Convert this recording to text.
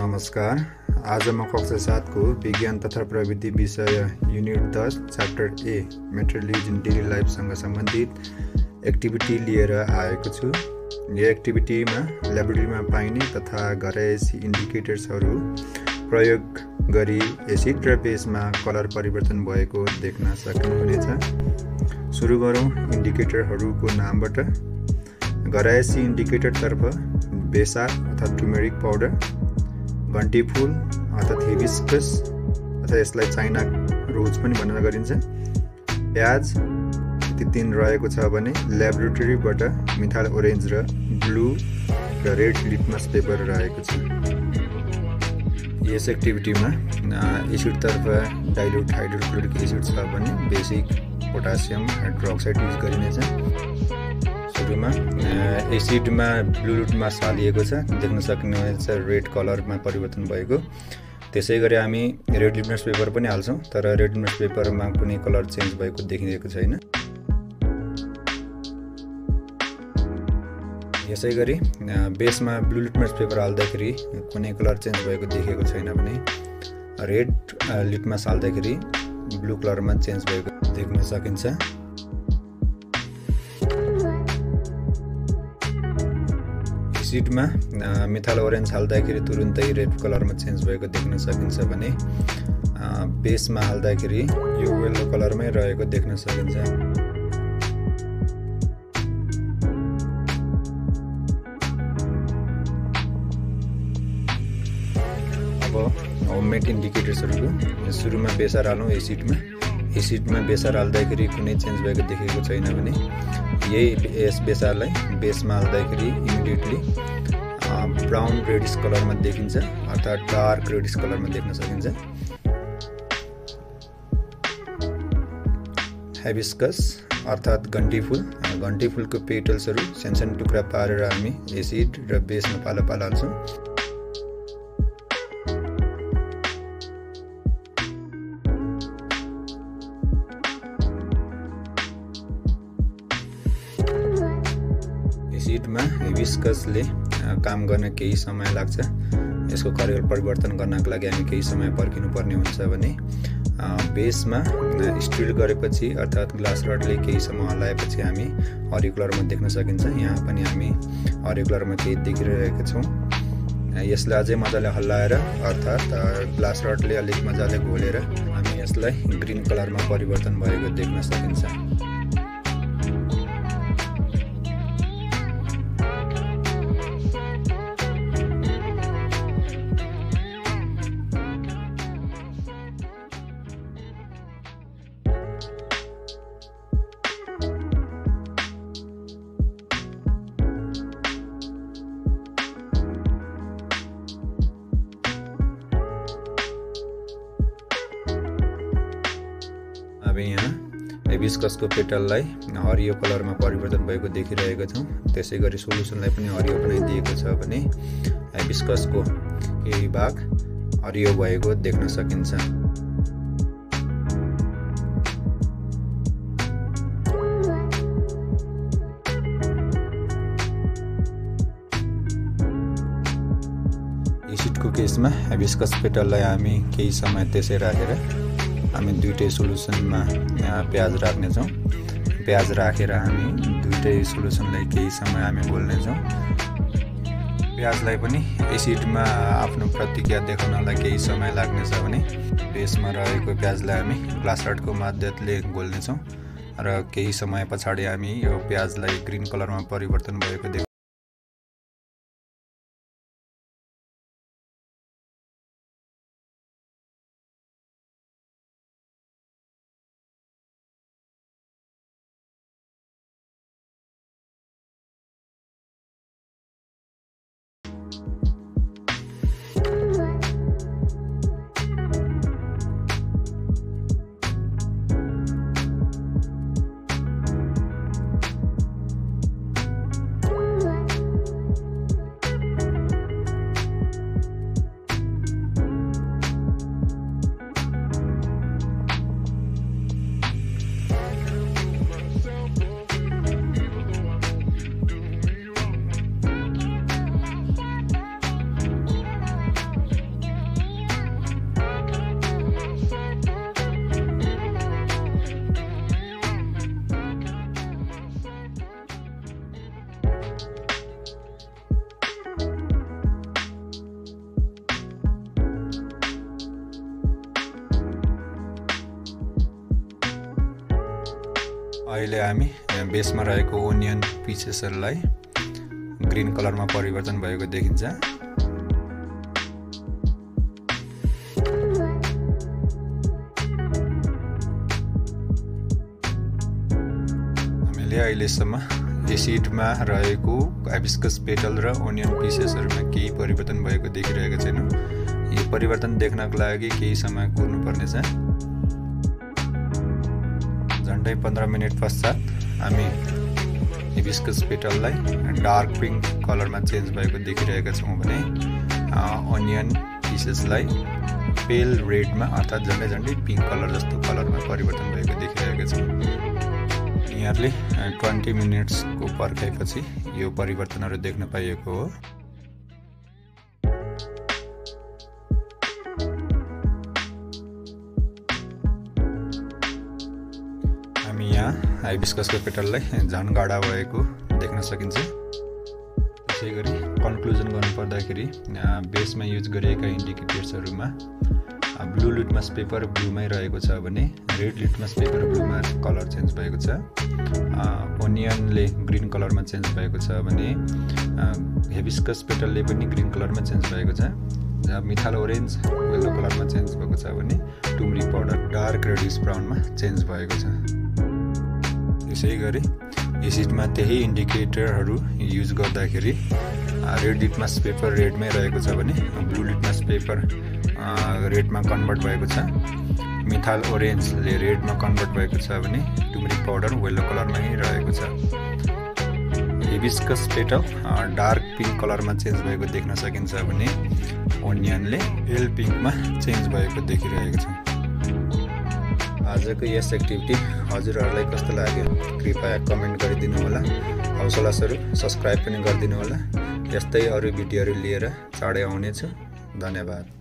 नमस्कार। आज म कक्षा 7 को विज्ञान तथा प्रविधि विषय unit 10 chapter A materials in daily life सँग सम्बन्धित एक्टिभिटी लिएर आएको छु। यो एक्टिभिटीमा ल्याबोरेटरीमा पाइने तथा घरयासी इन्डिकेटर्सहरू प्रयोग गरी एसिड र बेसमा कलर परिवर्तन भएको देख्न सक्नुहुनेछ। सुरु गरौँ इन्डिकेटरहरूको नामबाट। घरयासी इन्डिकेटरतर्फ बेसार अर्थात् टर्मरिक पाउडर, घन्टी फूल अर्थात् हिबिस्कस अथवा यसलाई चाइना रोज पनि भन्न गरिन्छ, प्याज यति 3 रहेको छ भने ल्याबोरेटरीबाट मिथाइल ओरेन्ज र ब्लू र रेड लिटमस पेपर रहेको छ। यस एक्टिभिटीमा एसिडतर्फ डाइल्युट हाइड्रोक्लोरिक एसिड छ भने बेसिक पोटासियम हाइड्रोक्साइड युज गरिनेछ। सुरुमा एसिडमा ब्लू लिटमस हालिएको छ, देख्न सक्नुहुनेछ रेड कलरमा परिवर्तन भएको। त्यसै गरी हामी रेड लिटमस पेपर पनि हाल्छौँ, तर रेड लिटमस पेपरमा कुनै कलर चेन्ज भएको देखिएको छैन। यसै गरी बेसमा ब्लू लिटमस पेपर हाल्दाखेरि कुनै कलर चेन्ज भएको देखेको छैन भने रेड लिटमस हाल्दाखेरि ब्लू कलरमा चेन्ज भएको देख्न सकिन्छ। एसिडमा मिथाइल ओरेन्ज हाल्दाखेरि तुरुन्तै रेड कलरमा चेन्ज भएको देख्न सकिन्छ भने बेसमा हाल्दाखेरि यो येलो कलरमै रहेको देख्न सकिन्छ। अब होममेड इन्डिकेटर्सहरूको सुरुमा बेसार हालौँ। एसिडमा बेसार हाल्दाखेरि कुनै चेन्ज भएको देखेको छैन भने यस बेसारलाई बेसमा हाल्दाखेरि इमिडिएटली ब्राउन रेडिस कलरमा देखिन्छ, अर्थात् डार्क रेडिस कलरमा देख्न सकिन्छ। हिबिस्कस अर्थात् घन्टी फूलको पेटल्सहरू सानो टुक्रा पारेर हामी एसिड र बेसमा पालो पालो हाल्छौँ। एसिडमा हिबिस्कसले काम गर्न केही समय लाग्छ। यसको कलर परिवर्तन गर्नको लागि हामी केही समय पर्खिनुपर्ने हुन्छ भने बेसमा स्टिल गरेपछि अर्थात् ग्लास रडले केही समय हल्लाएपछि हामी हरियो कलरमा देख्न सकिन्छ। यहाँ पनि हामी हरियो कलरमा केही देखिरहेका छौँ। यसलाई अझै मजाले हल्लाएर अर्थात् ग्लास रडले अलिक मजाले घोलेर हामी यसलाई ग्रिन कलरमा परिवर्तन भएको देख्न सकिन्छ। अब यहाँ हिबिस्कसको पेटललाई हरियो कलरमा परिवर्तन भएको देखिरहेको छौँ। त्यसै गरी सोलुसनलाई पनि हरियो बनाइदिएको छ भने हिबिस्कसको केही भाग हरियो भएको देख्न सकिन्छ। एसिडको केसमा हिबिस्कस पेटललाई हामी केही समय त्यसै राखेर हामी दुईटै सोलुसनमा प्याज राख्नेछौँ। प्याज राखेर हामी दुईटै सोलुसनलाई केही समय हामी घोल्नेछौँ। प्याजलाई पनि एसिडमा आफ्नो प्रतिक्रिया देखाउनलाई केही समय लाग्नेछ भने बेसमा रहेको प्याजलाई हामी ग्लास रडको मद्दतले घोल्नेछौँ र केही समय पछाडि हामी यो प्याजलाई ग्रिन कलरमा परिवर्तन भएको अहिले हामी बेसमा रहेको ओनियन पिसेसहरुलाई ग्रीन कलरमा परिवर्तन भएको देखिन्छ। हामीले अहिलेसम्म एसिडमा रहेको हाइबिस्कस पेटल र ओनियन पिसेसहरुमा केही परिवर्तन भएको देखिरहेको छैनौं। यो परिवर्तन देख्नको लागि केही समय कुर्नु पर्नेछ। झन्डै 15 मिनेट पश्चात हामी हाइबिस्कस पेटललाई डार्क पिंक कलरमा चेन्ज भएको देखिरहेका छौं भने ओनियन पिसेसलाई पेल रेडमा अर्थात झन्डै पिंक कलर जस्तो कलरमा परिवर्तन भएको देखिरहेका छौं। यहाँले 20 मिनेट्सको पर्खाइपछि यो परिवर्तनहरु देख्न पाइएको हो। हामी यहाँ हाइबिस्कसको पेटललाई झन गाढा भएको देख्न सकिन्छ। त्यसैगरी कन्क्लुजन गर्नु पर्दाखेरि बेसमा युज गरिएका इन्डिकेटर्सहरुमा ब्लू लिटमस पेपर ब्लूमै रहेको छ भने रेड लिटमस पेपर ब्लूमा कलर चेन्ज भएको छ। ओनियनले ग्रीन कलरमा चेन्ज भएको छ भने हाइबिस्कस पेटलले पनि ग्रीन कलरमा चेन्ज भएको छ। मिथाल ओरेन्ज येलो कलरमा चेन्ज भएको छ भने टुमरिक पाउडर डार्क रेडिश ब्राउनमा चेन्ज भएको छ। त्यसैगरी एसिडमा त्यही इन्डिकेटरहरु युज गर्दाखेरि रेड लिटमस पेपर रेडमै रहेको छ भने ब्लू लिटमस पेपर रेडमा कन्भर्ट भएको छ। मिथाल ओरेन्जले रेडमा कन्भर्ट भएको छ भने टुमरिक पाउडर येलो कलरमै रहेको छ। हाइबिस्कस पेटल डार्क पिंक कलरमा चेन्ज भएको देख्न सकिन्छ भने ओनियनले पेल पिंकमा चेन्ज भएको देखिरहेको छ। आजको यस एक्टिभिटी हजुरहरुलाई कस्तो लाग्यो कृपया कमेन्ट गरिदिनु होला। हौसलास्वरूप सब्स्क्राइब पनि गरिदिनु होला। यस्तै अरु भिडियोहरु लिएर चाँडै आउने छु। धन्यवाद।